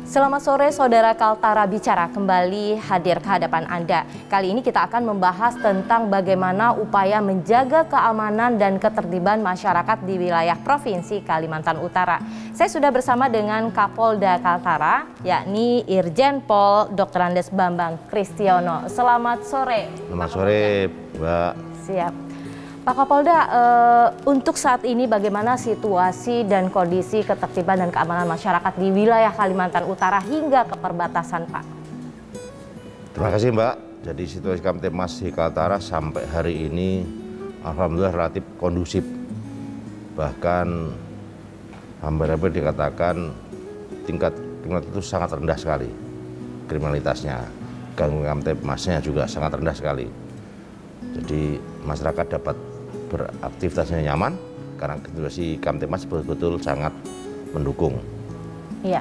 Selamat sore Saudara Kaltara Bicara kembali hadir ke hadapan Anda. Kali ini kita akan membahas tentang bagaimana upaya menjaga keamanan dan ketertiban masyarakat di wilayah Provinsi Kalimantan Utara. Saya sudah bersama dengan Kapolda Kaltara, yakni Irjen Pol Dr. Andes Bambang Kristiono. Selamat sore. Selamat sore, Mbak. Siap. Pak Kapolda, untuk saat ini bagaimana situasi dan kondisi ketertiban dan keamanan masyarakat di wilayah Kalimantan Utara hingga ke perbatasan, Pak? Terima kasih, Mbak. Jadi situasi Kamtipmas di Kaltara sampai hari ini alhamdulillah relatif kondusif. Bahkan hampir-hampir dikatakan tingkat kriminalitas itu sangat rendah sekali. Kriminalitasnya, gangguan Kamtipmasnya juga sangat rendah sekali. Jadi masyarakat dapat beraktivitasnya nyaman karena situasi Kamtipmas betul-betul sangat mendukung. Iya,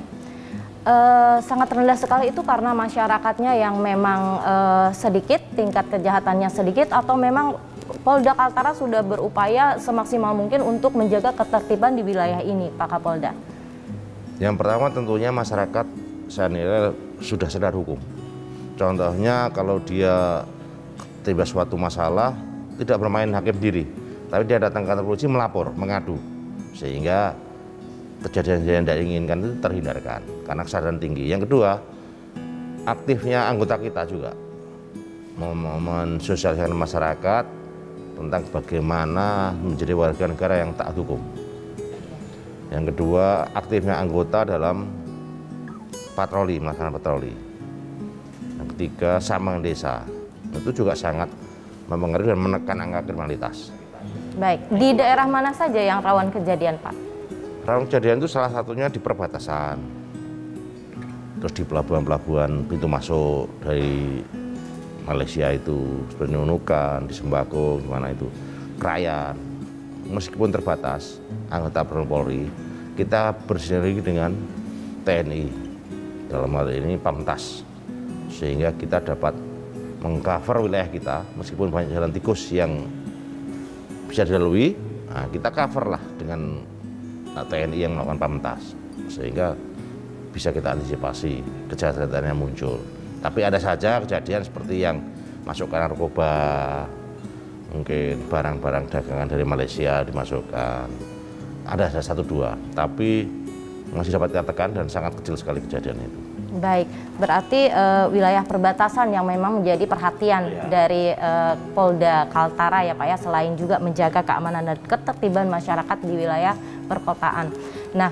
sangat rendah sekali itu karena masyarakatnya yang memang sedikit, tingkat kejahatannya sedikit, atau memang Polda Kaltara sudah berupaya semaksimal mungkin untuk menjaga ketertiban di wilayah ini, Pak Kapolda? Yang pertama tentunya masyarakat saya nilai sudah sadar hukum. Contohnya kalau dia tiba suatu masalah, tidak bermain hakim diri, tapi dia datang ke kantor polisi melapor, mengadu, sehingga kejadian yang tidak diinginkan itu terhindarkan karena kesadaran tinggi. Yang kedua, aktifnya anggota kita juga mensosialisasikan masyarakat tentang bagaimana menjadi warga negara yang taat hukum. Yang kedua, aktifnya anggota dalam patroli, melaksanakan patroli. Yang ketiga, sama desa, itu juga sangat mempengaruhi dan menekan angka kriminalitas. Baik, di daerah mana saja yang rawan kejadian, Pak? Rawan kejadian itu salah satunya di perbatasan, terus di pelabuhan-pelabuhan pintu masuk dari Malaysia itu, seperti Nunukan, di Sembako, gimana itu, Krayan. Meskipun terbatas, anggota Polri, kita bersinergi dengan TNI, dalam hal ini Pamtas, sehingga kita dapat mengcover wilayah kita. Meskipun banyak jalan tikus yang bisa dilalui, nah kita cover lah dengan TNI yang melakukan Pamtas, sehingga bisa kita antisipasi kejahatan yang muncul. Tapi ada saja kejadian seperti yang masuk ke narkoba, mungkin barang-barang dagangan dari Malaysia dimasukkan, ada satu dua, tapi masih dapat dikatakan dan sangat kecil sekali kejadian itu. Baik, berarti wilayah perbatasan yang memang menjadi perhatian dari Polda Kaltara ya Pak ya, selain juga menjaga keamanan dan ketertiban masyarakat di wilayah perkotaan. Nah,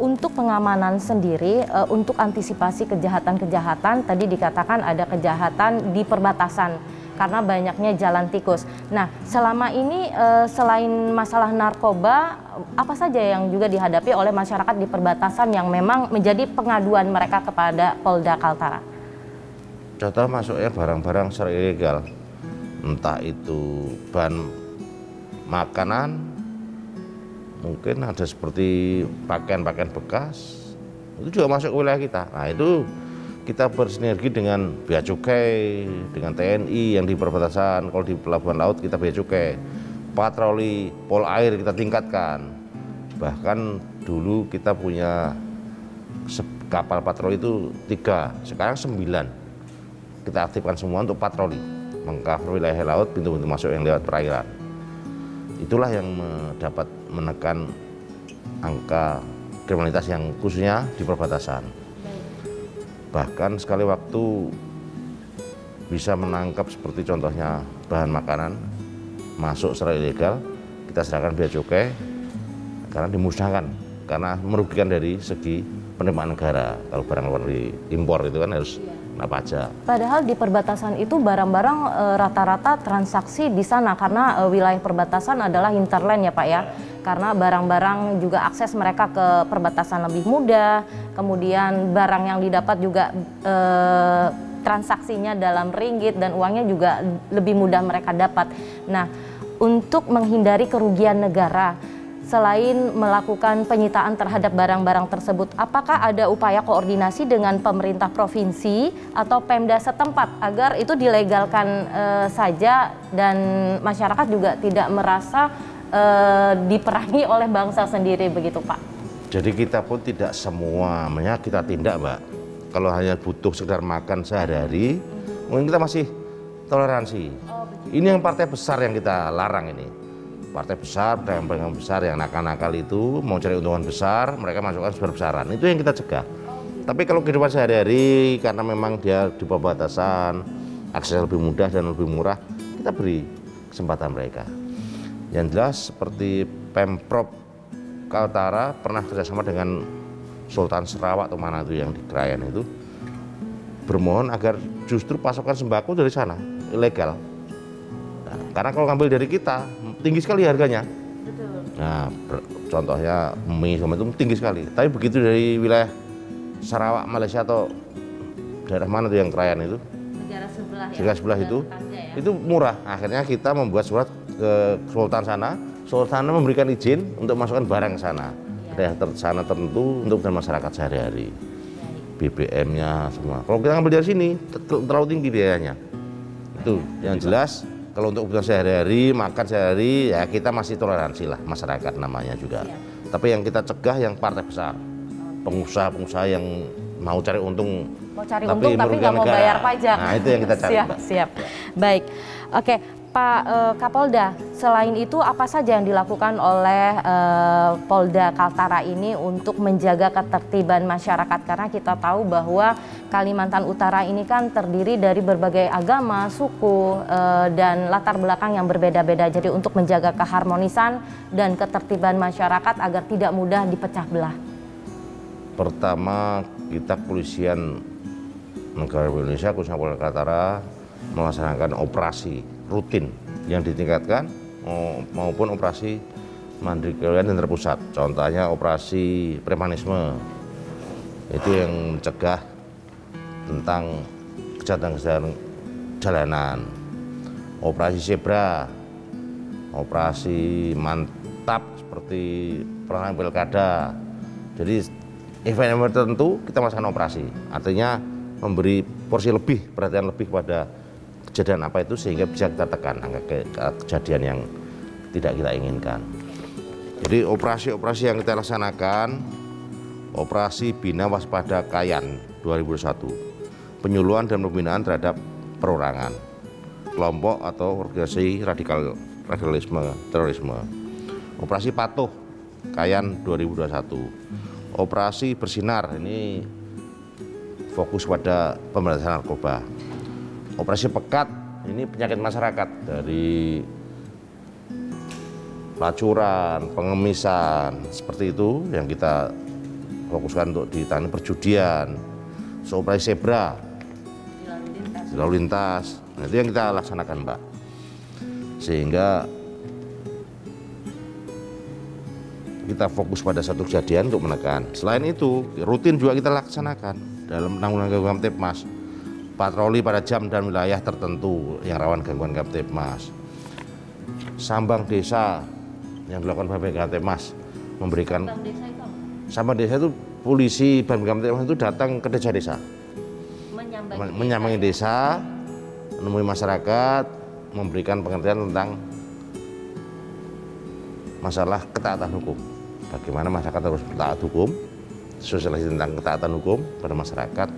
untuk pengamanan sendiri, untuk antisipasi kejahatan-kejahatan, tadi dikatakan ada kejahatan di perbatasan karena banyaknya jalan tikus. Nah, selama ini selain masalah narkoba, apa saja yang juga dihadapi oleh masyarakat di perbatasan yang memang menjadi pengaduan mereka kepada Polda Kaltara? Contoh masuknya barang-barang secara ilegal, entah itu bahan makanan, mungkin ada seperti pakaian-pakaian bekas, itu juga masuk ke wilayah kita. Nah itu kita bersinergi dengan Bea Cukai, dengan TNI yang di perbatasan. Kalau di pelabuhan laut kita Bea Cukai, patroli pol air kita tingkatkan. Bahkan dulu kita punya kapal patroli itu 3, sekarang 9. Kita aktifkan semua untuk patroli, mengcover wilayah laut, pintu-pintu masuk yang lewat perairan. Itulah yang dapat menekan angka kriminalitas yang khususnya di perbatasan. Bahkan sekali waktu bisa menangkap seperti contohnya bahan makanan masuk secara ilegal, kita serahkan Bea Cukai karena dimusnahkan, karena merugikan dari segi penerimaan negara. Kalau barang luar impor itu kan harus kena pajak. Padahal di perbatasan itu barang-barang rata-rata transaksi di sana karena wilayah perbatasan adalah hinterland ya Pak ya. Karena barang-barang juga akses mereka ke perbatasan lebih mudah, kemudian barang yang didapat juga transaksinya dalam ringgit dan uangnya juga lebih mudah mereka dapat. Nah, untuk menghindari kerugian negara, selain melakukan penyitaan terhadap barang-barang tersebut, apakah ada upaya koordinasi dengan pemerintah provinsi atau Pemda setempat agar itu dilegalkan saja dan masyarakat juga tidak merasa diperangi oleh bangsa sendiri begitu Pak? Jadi kita pun tidak semuanya kita tindak, Mbak. Kalau hanya butuh sekedar makan sehari-hari, mungkin kita masih toleransi. Ini yang partai besar yang kita larang ini. Partai besar, pedagang besar yang nakal-nakal itu mau cari untungan besar, mereka masukkan besar-besaran. Itu yang kita cegah. Tapi kalau kehidupan sehari-hari karena memang dia di bawah batasan, akses lebih mudah dan lebih murah, kita beri kesempatan mereka. Yang jelas seperti Pemprov Kaltara pernah kerjasama dengan Sultan Sarawak atau mana itu yang di Krayan itu, bermohon agar justru pasokan sembako dari sana ilegal. Nah, karena kalau ngambil dari kita tinggi sekali harganya. Betul. Nah, contohnya mie sama itu tinggi sekali. Tapi begitu dari wilayah Sarawak, Malaysia atau daerah mana itu yang Krayan itu? Negara sebelah. Negara sebelah itu, itu murah. Akhirnya kita membuat surat ke Sultan sana. Sultan memberikan izin untuk masukkan barang ke sana. Daerah sana tertentu untuk masyarakat sehari-hari. BBM-nya semua. Kalau kita ngambil dari sini terlalu tinggi biayanya. Itu yang jelas. Kalau untuk kebutuhan sehari-hari, makan sehari, ya kita masih toleransi lah masyarakat namanya juga. Tapi yang kita cegah yang partai besar, pengusaha-pengusaha yang mau cari untung, tapi nggak mau bayar pajak. Nah itu yang kita cari. Siap. Baik, oke. Pak Kapolda, selain itu apa saja yang dilakukan oleh Polda Kaltara ini untuk menjaga ketertiban masyarakat? Karena kita tahu bahwa Kalimantan Utara ini kan terdiri dari berbagai agama, suku, dan latar belakang yang berbeda-beda. Jadi untuk menjaga keharmonisan dan ketertiban masyarakat agar tidak mudah dipecah belah. Pertama, kita kepolisian negara Indonesia, khususnya Polda Kaltara, melaksanakan operasi rutin yang ditingkatkan maupun operasi mandiri dan terpusat. Contohnya operasi premanisme, itu yang mencegah tentang kejahatan jalanan. Operasi zebra, operasi mantap seperti perang pilkada. Jadi event-event tertentu kita melaksanakan operasi, artinya memberi porsi lebih, perhatian lebih kepada kejadian apa itu sehingga bisa kita tekan angka kejadian yang tidak kita inginkan. Jadi operasi-operasi yang kita laksanakan, operasi Bina Waspada Kayan 2001, penyuluhan dan pembinaan terhadap perorangan, kelompok atau organisasi radikalisme, terorisme. Operasi Patuh Kayan 2021, operasi Bersinar, ini fokus pada pemberantasan narkoba. Operasi Pekat, ini penyakit masyarakat dari pelacuran, pengemisan, seperti itu yang kita fokuskan untuk ditangani perjudian. So, operasi Zebra, lalu lintas, nah, itu yang kita laksanakan, Mbak. Sehingga kita fokus pada satu kejadian untuk menekan. Selain itu, rutin juga kita laksanakan dalam penanggulangan gangguan Kamtibmas. Patroli pada jam dan wilayah tertentu yang rawan gangguan Kamtibmas. Sambang desa yang dilakukan Babin Kamtibmas memberikan sambang desa itu polisi Babin Kamtibmas itu datang ke desa-desa, menyambangi desa, menemui masyarakat, memberikan pengertian tentang masalah ketaatan hukum. Bagaimana masyarakat harus taat hukum, sosialisasi tentang ketaatan hukum pada masyarakat,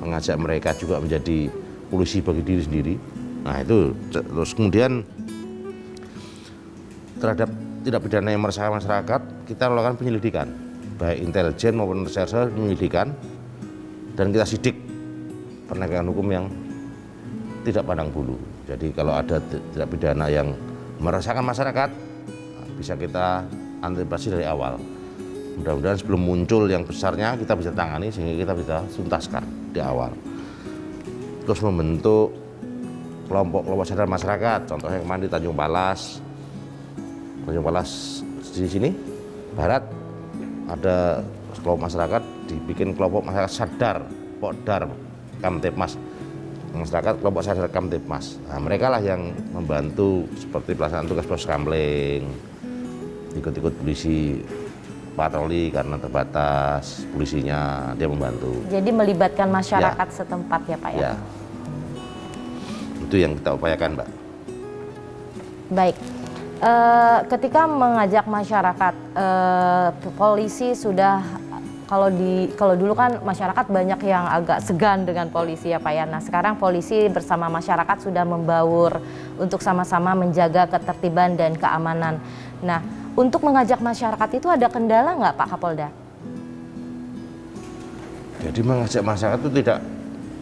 mengajak mereka juga menjadi polisi bagi diri sendiri. Nah itu, terus kemudian terhadap tindak pidana yang meresahkan masyarakat, kita melakukan penyelidikan, baik intelijen maupun reserse penyelidikan, dan kita sidik penegakan hukum yang tidak pandang bulu. Jadi kalau ada tindak pidana yang meresahkan masyarakat, bisa kita antisipasi dari awal. Mudah-mudahan sebelum muncul yang besarnya kita bisa tangani sehingga kita bisa tuntaskan di awal. Terus membentuk kelompok-kelompok sadar masyarakat, contohnya kemarin di Tanjung Palas di sini barat ada kelompok masyarakat, dibikin kelompok masyarakat sadar Pokdar Kamtibmas, masyarakat kelompok sadar Kamtibmas. Nah, mereka lah yang membantu seperti pelaksanaan tugas pos kamling, ikut-ikut polisi patroli karena terbatas, polisinya dia membantu. Jadi melibatkan masyarakat setempat ya Pak ya? Ya, itu yang kita upayakan Mbak. Baik, Ketika mengajak masyarakat, polisi sudah kalau dulu kan masyarakat banyak yang agak segan dengan polisi ya Pak ya. Nah sekarang polisi bersama masyarakat sudah membaur untuk sama-sama menjaga ketertiban dan keamanan. Nah untuk mengajak masyarakat itu ada kendala nggak Pak Kapolda? Jadi mengajak masyarakat itu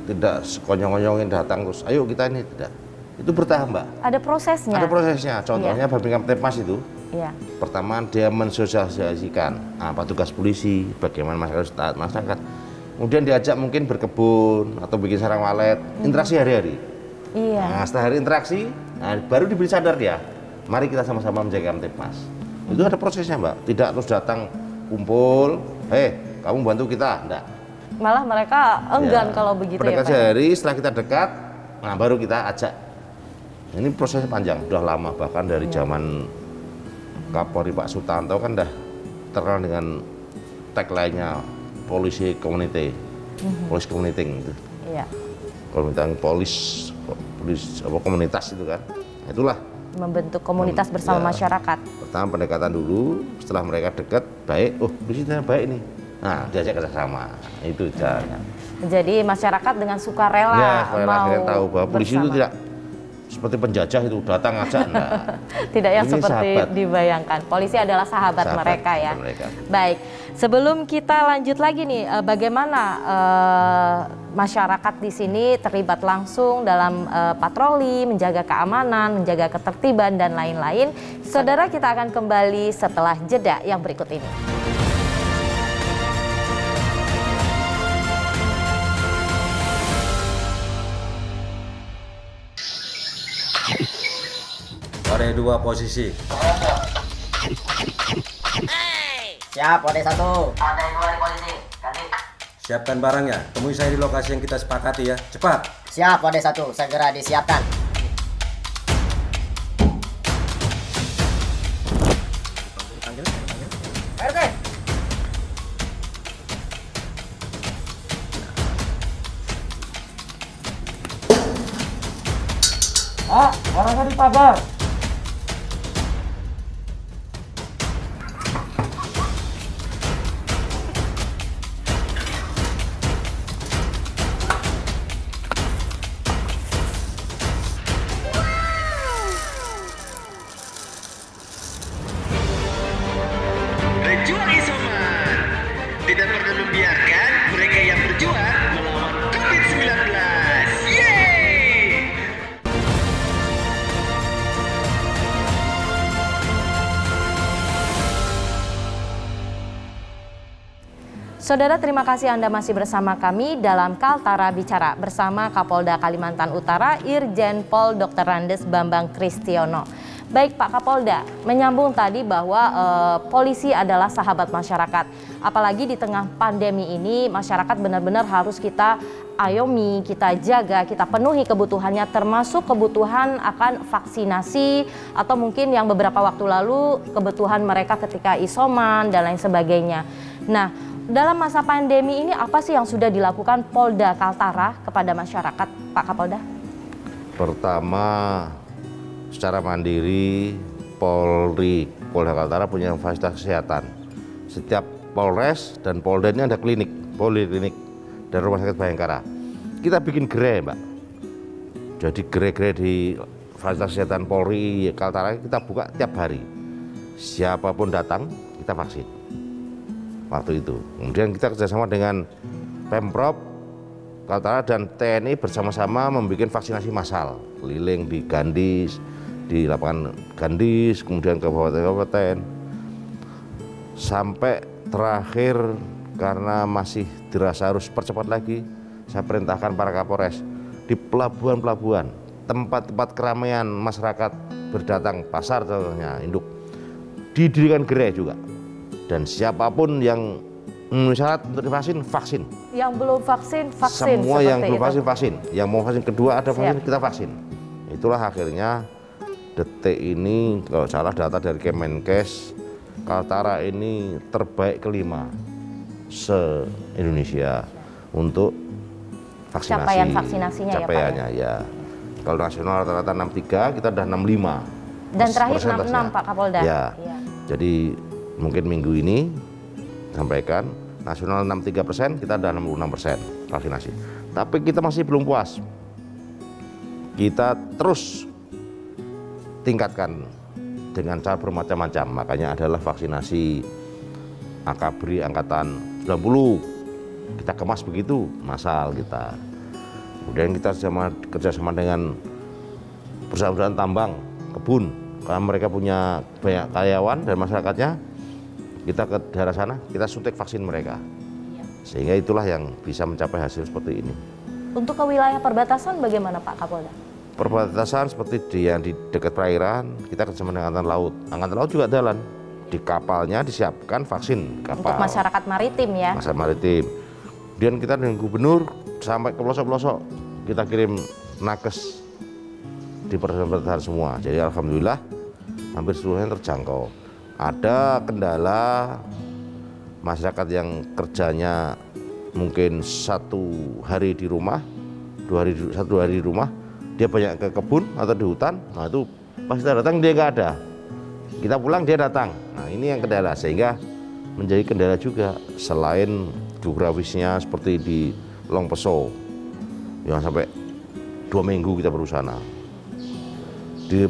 tidak sekonyong-konyongin datang terus ayo kita ini, tidak. Itu bertahap Mbak. Ada prosesnya. Ada prosesnya. Contohnya Babin Kamtipmas itu. Iya. Pertama dia mensosialisasikan apa tugas polisi, bagaimana masyarakat taat masyarakat. Kemudian diajak mungkin berkebun atau bikin sarang walet, interaksi hari-hari. Iya. Nah, setelah hari interaksi, baru diberi sadar dia. Mari kita sama-sama menjaga Kamtipmas. Itu ada prosesnya Mbak. Tidak terus datang kumpul, kamu bantu kita, enggak. Malah mereka enggan kalau begitu ya Pak. Sehari setelah kita dekat, nah baru kita ajak. Ini prosesnya panjang, sudah lama bahkan dari zaman Kapolri Pak Sutanto kan dah terkenal dengan tagline-nya polisi community, police community itu. Iya. Komunitas komunitas itu kan. Nah, itulah membentuk komunitas bersama masyarakat. Pertama pendekatan dulu, setelah mereka dekat, baik, polisinya baik nih. Nah, diajak kerjasama, itu caranya. Jadi masyarakat dengan sukarela mau tahu bahwa polisi itu tidak seperti penjajah itu datang aja, enggak. Tidak yang ini seperti sahabat. Dibayangkan. Polisi adalah sahabat mereka ya. Baik, sebelum kita lanjut lagi nih, bagaimana masyarakat di sini terlibat langsung dalam patroli, menjaga keamanan, menjaga ketertiban dan lain-lain. Saudara, kita akan kembali setelah jeda yang berikut ini. Ode 2 posisi. Siap, Ode 1. Ode 2 di posisi. Ganti. Siapkan barangnya. Temui saya di lokasi yang kita sepakati ya. Cepat. Siap, Ode 1. Segera disiapkan. RT. Barangnya dipagar. Berjuang isoman. Tidak pernah membiarkan mereka yang berjuang melawan COVID-19. Yeay! Saudara, terima kasih Anda masih bersama kami dalam Kaltara Bicara bersama Kapolda Kalimantan Utara Irjen Pol Dr. Randes Bambang Kristiono. Baik Pak Kapolda, menyambung tadi bahwa polisi adalah sahabat masyarakat. Apalagi di tengah pandemi ini, masyarakat benar-benar harus kita ayomi, kita jaga, kita penuhi kebutuhannya, termasuk kebutuhan akan vaksinasi atau mungkin yang beberapa waktu lalu kebutuhan mereka ketika isoman dan lain sebagainya. Nah, dalam masa pandemi ini apa sih yang sudah dilakukan Polda Kaltara kepada masyarakat, Pak Kapolda? Pertama, secara mandiri Polda Kaltara punya fasilitas kesehatan. Setiap Polres dan Polda ini ada poliklinik dan rumah sakit Bayangkara. Kita bikin gerai Mbak. Jadi gerai-gerai di fasilitas kesehatan Polri Kaltara kita buka tiap hari. Siapapun datang kita vaksin. Waktu itu. Kemudian kita kerjasama dengan Pemprov Kaltara dan TNI bersama-sama membuat vaksinasi massal. Keliling di Gandis, di lapangan Gandis, kemudian ke kabupaten. Sampai terakhir karena masih dirasa harus percepat lagi, saya perintahkan para Kapolres di pelabuhan-pelabuhan, tempat-tempat keramaian masyarakat berdatang, pasar contohnya, induk, didirikan gerai juga. Dan siapapun yang memenuhi syarat untuk divaksin, vaksin. Yang belum vaksin, vaksin. Semua yang belum vaksin, vaksin. Yang mau vaksin kedua ada vaksin, kita vaksin. Itulah akhirnya detik ini, kalau salah data dari Kemenkes, Kaltara ini terbaik kelima se-Indonesia untuk vaksinasi. Capaian vaksinasinya capaiannya, ya. Kalau nasional rata-rata 63, kita udah 65. Dan terakhir persentasenya. 66 Pak Kapolda. Ya. Iya. Jadi mungkin minggu ini sampaikan nasional 63%, kita ada 66% vaksinasi. Tapi kita masih belum puas. Kita terus tingkatkan dengan cara bermacam-macam. Makanya adalah vaksinasi Akabri angkatan 90. Kita kemas begitu, massal kita. Kemudian kita kerjasama dengan perusahaan-perusahaan tambang, kebun, karena mereka punya banyak karyawan dan masyarakatnya. Kita ke daerah sana, kita suntik vaksin mereka. Sehingga itulah yang bisa mencapai hasil seperti ini. Untuk ke wilayah perbatasan bagaimana Pak Kapolda? Perbatasan seperti yang di dekat perairan, kita kerjasama dengan Angkatan Laut. Angkatan Laut juga jalan. Di kapalnya disiapkan vaksin kapal. Untuk masyarakat maritim ya? Masyarakat maritim. Kemudian kita dengan gubernur sampai ke pelosok-pelosok, kita kirim nakes di perbatasan semua. Jadi alhamdulillah hampir seluruhnya terjangkau. Ada kendala masyarakat yang kerjanya mungkin 1 hari di rumah, 1 hari di rumah, dia banyak ke kebun atau di hutan, nah itu pas kita datang dia nggak ada. Kita pulang dia datang. Nah ini yang kendala, sehingga menjadi kendala juga selain geografisnya seperti di Longpeso yang sampai 2 minggu kita berusaha. Di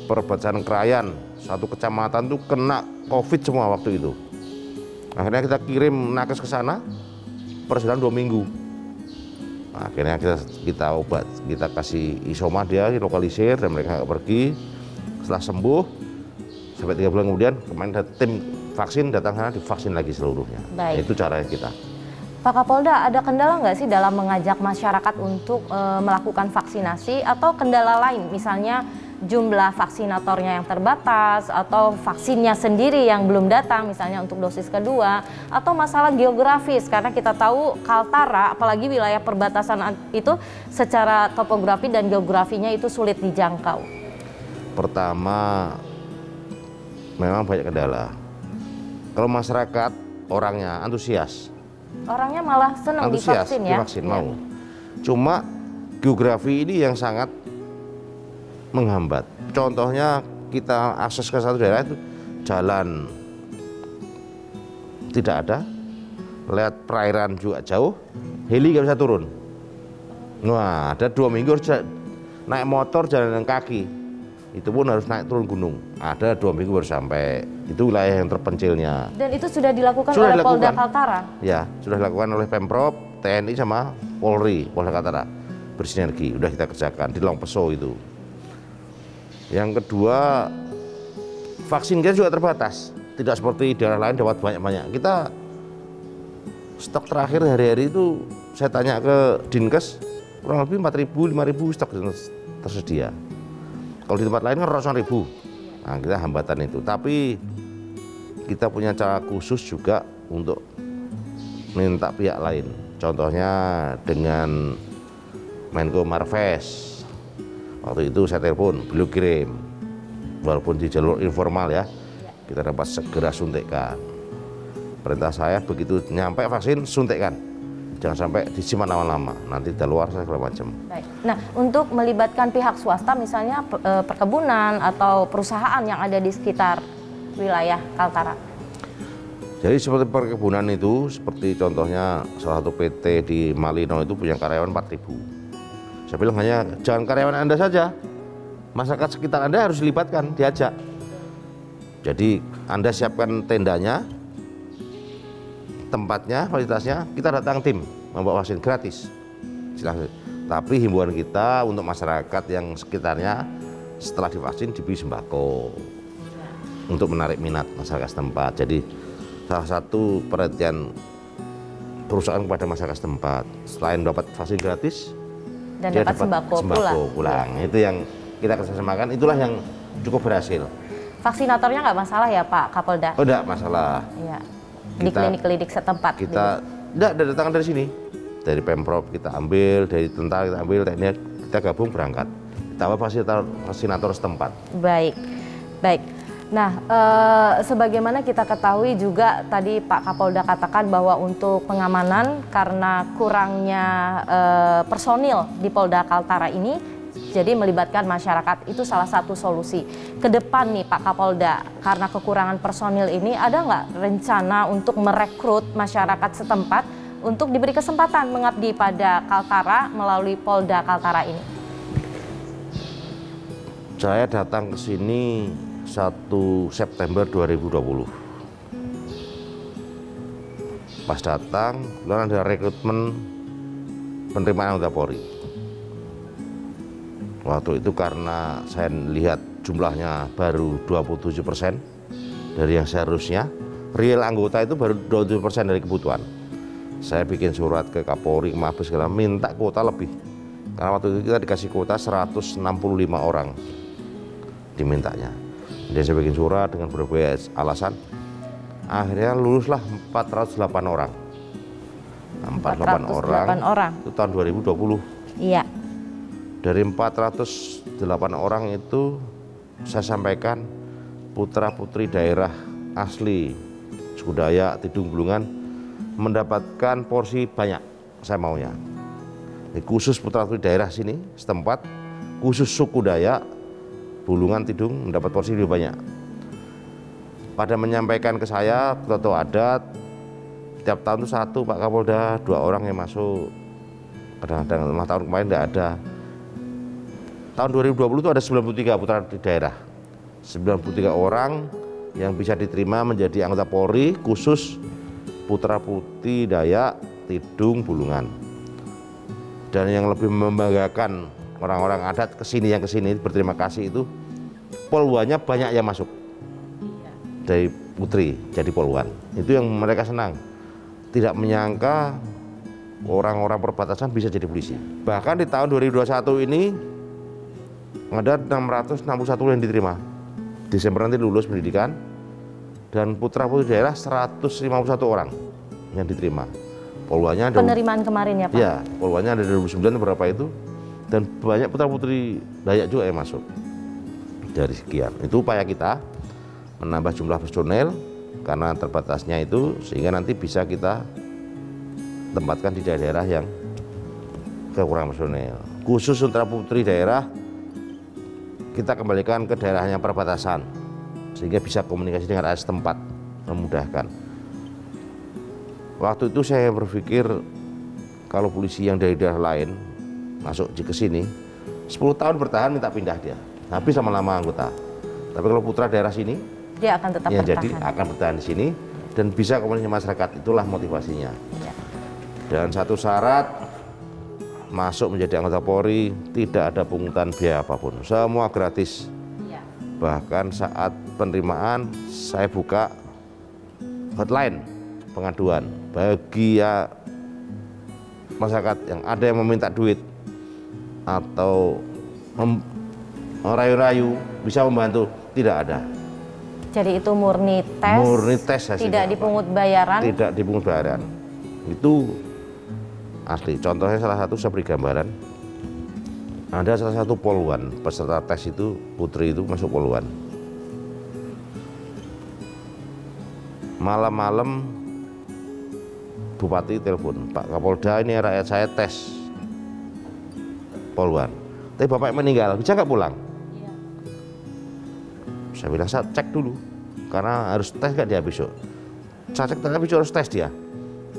perbatasan Krayan, 1 kecamatan tuh kena COVID semua waktu itu. Akhirnya kita kirim nakes ke sana, perjalanan 2 minggu. Nah, akhirnya kita obat, kita kasih isoma, dia lokalisir dan mereka nggak pergi. Setelah sembuh, sampai 3 bulan kemudian, kemarin ada tim vaksin datang sana, divaksin lagi seluruhnya. Baik. Itu caranya kita. Pak Kapolda, ada kendala nggak sih dalam mengajak masyarakat untuk melakukan vaksinasi atau kendala lain, misalnya jumlah vaksinatornya yang terbatas atau vaksinnya sendiri yang belum datang, misalnya untuk dosis kedua, atau masalah geografis, karena kita tahu Kaltara, apalagi wilayah perbatasan itu secara topografi dan geografinya itu sulit dijangkau. Pertama, memang banyak kendala. Kalau masyarakat orangnya antusias. Orangnya malah senang divaksin ya? Divaksin, mau. Cuma geografi ini yang sangat menghambat. Contohnya kita akses ke satu daerah itu jalan tidak ada, lihat perairan juga jauh, heli nggak bisa turun. Wah, ada 2 minggu harus naik motor jalan kaki, itu pun harus naik turun gunung. Ada 2 minggu baru sampai. Itu wilayah yang terpencilnya. Dan itu sudah dilakukan oleh Polda Kaltara? Ya, sudah dilakukan oleh Pemprov, TNI sama Polri, Polda Kaltara. Bersinergi, udah kita kerjakan di Longpeso itu. Yang kedua, vaksin kita juga terbatas. Tidak seperti daerah lain dapat banyak-banyak. Kita stok terakhir hari-hari itu, saya tanya ke Dinkes, kurang lebih 4.000, 5.000 stok tersedia. Kalau di tempat lain kan ratusan ribu. Nah, kita hambatan itu. Tapi kita punya cara khusus juga untuk minta pihak lain. Contohnya dengan Menko Marves. Waktu itu saya telepon, beliau kirim. Walaupun di jalur informal ya, kita dapat segera suntikkan. Perintah saya begitu nyampe vaksin, suntikkan. Jangan sampai disimpan lama-lama, nanti daluar segala macam. Baik. Nah, untuk melibatkan pihak swasta, misalnya perkebunan atau perusahaan yang ada di sekitar wilayah Kaltara. Jadi seperti perkebunan itu, seperti contohnya salah satu PT di Malino itu punya karyawan 4.000. Saya bilang hanya jangan karyawan Anda saja, masyarakat sekitar Anda harus dilibatkan, diajak. Jadi Anda siapkan tendanya, tempatnya, fasilitasnya, kita datang tim membawa vaksin gratis. Silahkan. Tapi himbauan kita untuk masyarakat yang sekitarnya setelah divaksin diberi sembako untuk menarik minat masyarakat setempat. Jadi salah satu perhatian perusahaan kepada masyarakat setempat, selain dapat vaksin gratis dan dia dapat sembako pulang. Itu yang kita kerjasamakan, itulah yang cukup berhasil. Vaksinatornya nggak masalah ya Pak Kapolda? Oh, enggak masalah. Iya. Di klinik-klinik setempat. Kita enggak datang dari sini, dari Pemprov kita ambil, dari tentara kita ambil, TNI kita gabung berangkat. Ditambah vaksinator setempat. Baik, baik. Nah, sebagaimana kita ketahui juga tadi Pak Kapolda katakan bahwa untuk pengamanan karena kurangnya personil di Polda Kaltara ini, Jadi melibatkan masyarakat itu salah satu solusi. Ke depan nih Pak Kapolda, karena kekurangan personil ini ada nggak rencana untuk merekrut masyarakat setempat untuk diberi kesempatan mengabdi pada Kaltara melalui Polda Kaltara ini? Saya datang ke sini 1 September 2020. Pas datang, kemudian ada rekrutmen penerimaan anggota Polri. Waktu itu karena saya lihat jumlahnya baru 27% dari yang seharusnya, real anggota itu baru 27% dari kebutuhan. Saya bikin surat ke Kapolri, ke Mabes, minta kuota lebih. Karena waktu itu kita dikasih kuota 165 orang dimintanya. Jadi saya bikin surat dengan berbagai alasan. Akhirnya luluslah 408 orang. 408 orang itu tahun 2020. Iya. Dari 408 orang itu saya sampaikan putra-putri daerah asli suku Dayak, Tidung, Bulungan mendapatkan porsi banyak saya maunya. Khusus putra-putri daerah sini setempat, khusus suku Dayak, Bulungan, Tidung mendapat porsi lebih banyak. Pada menyampaikan ke saya, ketua adat, tiap tahun itu 1 Pak Kapolda, 2 orang yang masuk. Kadang-kadang 5 tahun kemarin tidak ada. Tahun 2020 itu ada 93 putra di daerah. 93 orang yang bisa diterima menjadi anggota Polri khusus putra putri Dayak, Tidung, Bulungan. Dan yang lebih membanggakan orang-orang adat yang kesini berterima kasih itu poluannya banyak yang masuk dari putri jadi poluan. Itu yang mereka senang. Tidak menyangka orang-orang perbatasan bisa jadi polisi. Bahkan di tahun 2021 ini ada 661 yang diterima. Desember nanti lulus pendidikan dan putra-putri daerah 151 orang yang diterima. Poluannya ada penerimaan kemarin ya Pak? Ya, poluannya ada 2009 berapa itu dan banyak putra-putri Dayak juga yang masuk. Dari sekian, itu upaya kita menambah jumlah personel karena terbatasnya itu sehingga nanti bisa kita tempatkan di daerah yang kekurangan personel. Khusus putra-putri daerah kita kembalikan ke daerahnya perbatasan sehingga bisa komunikasi dengan rakyat setempat, memudahkan. Waktu itu saya berpikir kalau polisi yang dari daerah lain masuk ke sini 10 tahun bertahan minta pindah dia, habis lama-lama anggota. Tapi kalau putra daerah sini dia akan tetap ya, bertahan. Jadi akan bertahan di sini dan bisa komunikasi masyarakat, itulah motivasinya. Ya. Dan satu syarat masuk menjadi anggota Polri tidak ada pungutan biaya apapun, semua gratis. Ya. Bahkan saat penerimaan saya buka hotline pengaduan bagi ya masyarakat yang ada yang meminta duit atau merayu-rayu bisa membantu, tidak ada. Jadi itu murni tes tidak dipungut bayaran? Tidak dipungut bayaran. Itu asli. Contohnya salah satu saya beri gambaran. Ada salah satu poluan, peserta tes itu, putri itu masuk poluan. Malam-malam Bupati telepon, Pak Kapolda ini rakyat saya tes poluan. Tapi Bapak meninggal, bisa nggak pulang? Iya. Saya bilang, saya cek dulu, karena harus tes nggak dia besok. Saya cek tapi harus tes dia.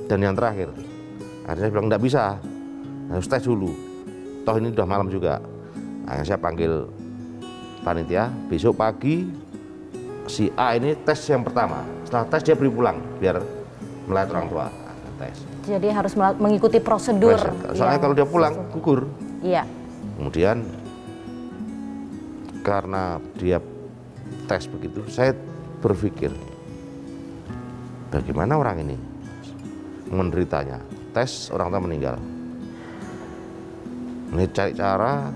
Dan yang terakhir, akhirnya saya bilang nggak bisa, harus tes dulu. Toh ini udah malam juga. Akhirnya saya panggil panitia, besok pagi si A ini tes yang pertama. Setelah tes dia beri pulang, biar melayani orang tua. Tes. Jadi harus mengikuti prosedur. Soalnya kalau dia pulang, gugur. Iya. Kemudian karena dia tes begitu, saya berpikir bagaimana orang ini menderitanya. Tes orang tua meninggal. Ini cari cara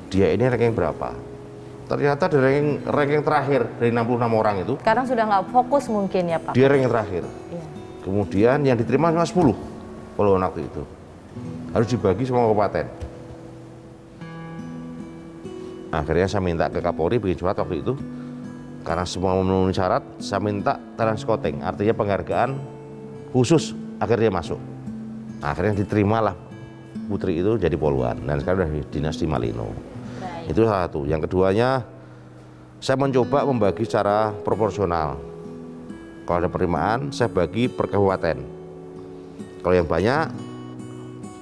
dia ini ranking berapa. Ternyata dari ranking terakhir dari 66 orang itu. Sekarang sudah nggak fokus mungkin ya Pak? Dia ranking terakhir. Iya. Kemudian yang diterima cuma 10 kalau waktu itu. Harus dibagi semua kabupaten. Akhirnya saya minta ke Kapolri bikin surat waktu itu. Karena semua memenuhi syarat, saya minta talent scouting, artinya penghargaan khusus agar dia masuk. Akhirnya diterimalah Putri itu jadi Poluan dan sekarang dari dinasti Malino. Baik. Itu salah satu. Yang keduanya, saya mencoba membagi secara proporsional. Kalau ada penerimaan, saya bagi per kabupaten. Kalau yang banyak,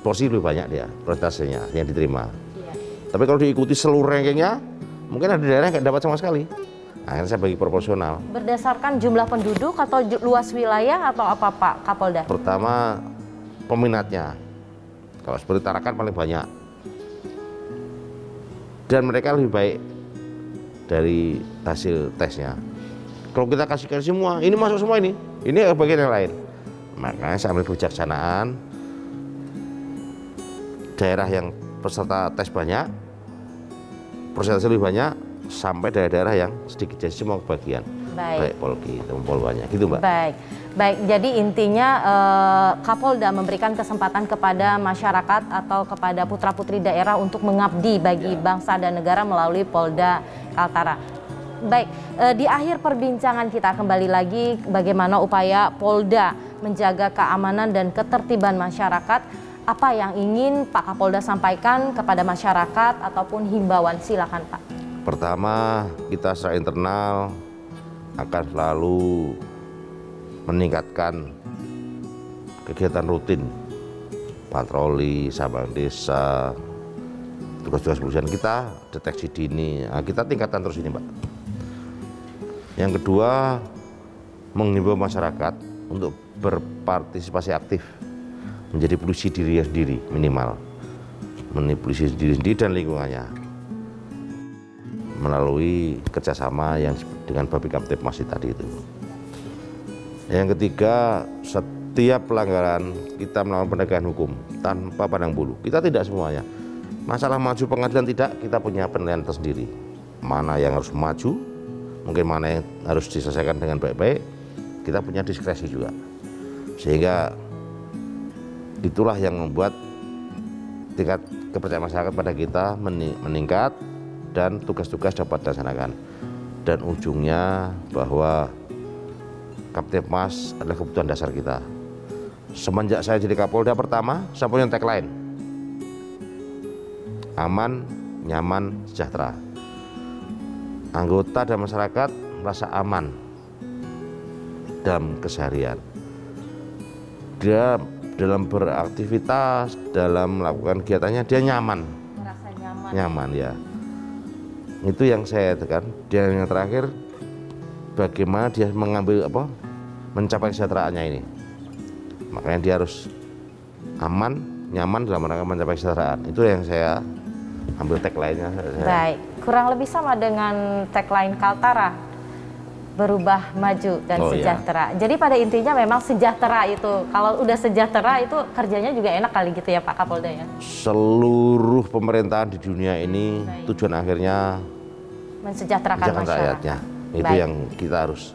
porsi lebih banyak dia, presentasinya yang diterima. Iya. Tapi kalau diikuti seluruh rankingnya, mungkin ada daerah yang nggak dapat sama sekali. Akhirnya saya bagi proporsional. Berdasarkan jumlah penduduk atau luas wilayah atau apa Pak Kapolda? Pertama, peminatnya. Kalau seperti Tarakan paling banyak. Dan mereka lebih baik dari hasil tesnya. Kalau kita kasihkan semua, ini masuk semua ini bagian yang lain. Makanya saya ambil kebijaksanaan, daerah yang peserta tes banyak, persentase lebih banyak, sampai daerah-daerah yang sedikit, jadi semua kebagian. Baik Polki, Poluannya, gitu Mbak. Baik. Jadi intinya Kapolda memberikan kesempatan kepada masyarakat atau kepada putra-putri daerah untuk mengabdi bagi bangsa dan negara melalui Polda Kaltara. Baik, di akhir perbincangan kita kembali lagi bagaimana upaya Polda menjaga keamanan dan ketertiban masyarakat. Apa yang ingin Pak Kapolda sampaikan kepada masyarakat ataupun himbauan, silakan Pak. Pertama, kita secara internal akan selalu meningkatkan kegiatan rutin, patroli, sabang desa, tugas-tugas kepolisian kita, deteksi dini, kita tingkatkan terus ini Mbak. Yang kedua, menghimbau masyarakat untuk berpartisipasi aktif, menjadi polisi diri sendiri minimal, menjadi polisi diri sendiri dan lingkungannya, melalui kerjasama yang dengan Babin Kamtibmas tadi itu. Yang ketiga, setiap pelanggaran kita melakukan penegakan hukum tanpa pandang bulu. Kita tidak semuanya. Masalah maju pengadilan tidak, kita punya penilaian tersendiri. Mana yang harus maju, mungkin mana yang harus diselesaikan dengan baik-baik, kita punya diskresi juga. Sehingga itulah yang membuat tingkat kepercayaan masyarakat pada kita meningkat dan tugas-tugas dapat dilaksanakan. Dan ujungnya bahwa Kamtibmas adalah kebutuhan dasar kita. Semenjak saya jadi Kapolda pertama, saya punya tagline, aman, nyaman, sejahtera. Anggota dan masyarakat merasa aman dalam keseharian. Dia dalam beraktivitas, dalam melakukan kegiatannya, dia nyaman. Merasa nyaman. Nyaman ya. Itu yang saya tekan. Dan yang terakhir, bagaimana dia mencapai kesejahteraannya ini. Makanya dia harus aman, nyaman dalam rangka mencapai kesejahteraan. Itu yang saya ambil tagline-nya. Baik, kurang lebih sama dengan tagline Kaltara, berubah, maju, dan sejahtera. Ya. Jadi pada intinya memang sejahtera itu, kalau udah sejahtera itu kerjanya juga enak kali gitu ya Pak Kapolda ya? Seluruh pemerintahan di dunia ini tujuan akhirnya mensejahterakan rakyatnya. Itu yang kita harus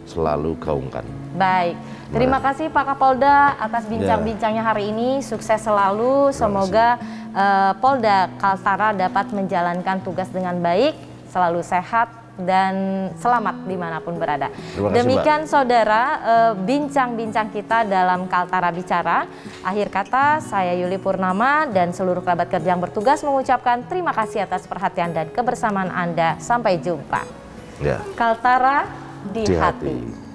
selalu gaungkan. Baik, terima kasih Pak Kapolda atas bincang-bincangnya hari ini. Sukses selalu, semoga Polda Kaltara dapat menjalankan tugas dengan baik, selalu sehat dan selamat dimanapun berada. Demikian Mbak. Saudara, bincang-bincang kita dalam Kaltara Bicara. Akhir kata, saya Yuli Purnama dan seluruh kerabat kerja yang bertugas mengucapkan terima kasih atas perhatian dan kebersamaan Anda. Sampai jumpa. Kaltara di hati.